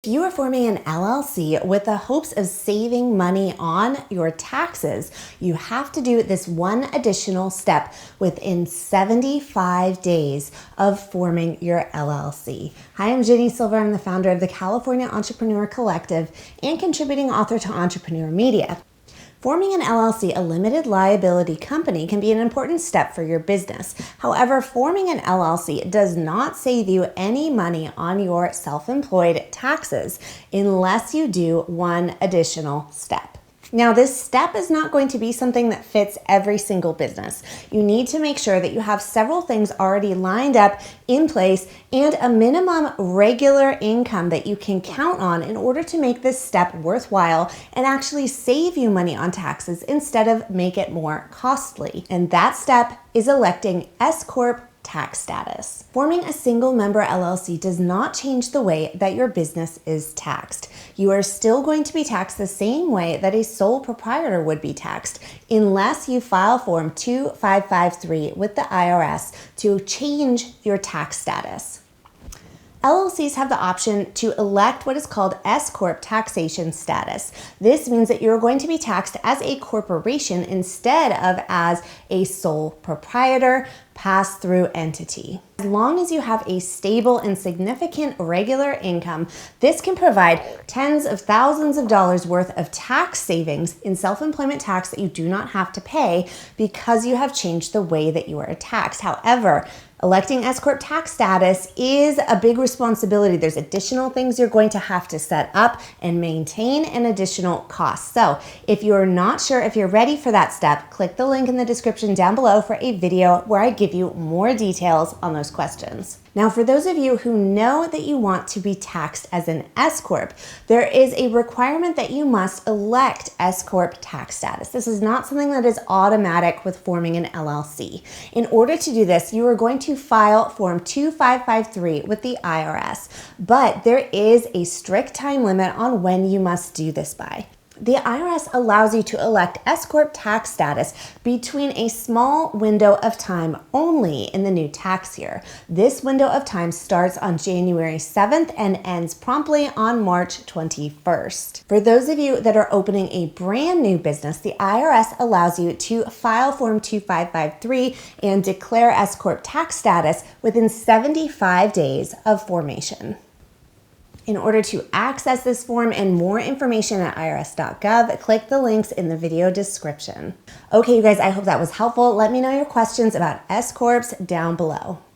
If you are forming an LLC with the hopes of saving money on your taxes, you have to do this one additional step within 75 days of forming your LLC. Hi, I'm Ginny Silver. I'm the founder of the California Entrepreneur Collective and contributing author to Entrepreneur Media. Forming an LLC, a limited liability company, can be an important step for your business. However, forming an LLC does not save you any money on your self-employed taxes unless you do one additional step. Now, this step is not going to be something that fits every single business. You need to make sure that you have several things already lined up in place and a minimum regular income that you can count on in order to make this step worthwhile and actually save you money on taxes instead of make it more costly. And that step is electing S Corp tax status. Forming a single member LLC does not change the way that your business is taxed. You are still going to be taxed the same way that a sole proprietor would be taxed unless you file Form 2553 with the IRS to change your tax status. LLCs have the option to elect what is called S Corp taxation status. This means that you're going to be taxed as a corporation instead of as a sole proprietor, pass-through entity. As long as you have a stable and significant regular income, this can provide tens of thousands of dollars worth of tax savings in self-employment tax that you do not have to pay because you have changed the way that you are taxed. However, electing S Corp tax status is a big responsibility. There's additional things you're going to have to set up and maintain and additional costs. So if you're not sure if you're ready for that step, click the link in the description down below for a video where I give you more details on those questions. Now, for those of you who know that you want to be taxed as an S Corp, there is a requirement that you must elect S Corp tax status. This is not something that is automatic with forming an LLC. In order to do this, you are going to file Form 2553 with the IRS, but there is a strict time limit on when you must do this by. The IRS allows you to elect S Corp tax status between a small window of time only in the new tax year. This window of time starts on January 7th and ends promptly on March 21st. For those of you that are opening a brand new business, the IRS allows you to file Form 2553 and declare S Corp tax status within 75 days of formation. In order to access this form and more information at irs.gov, click the links in the video description. Okay, you guys, I hope that was helpful. Let me know your questions about S Corps down below.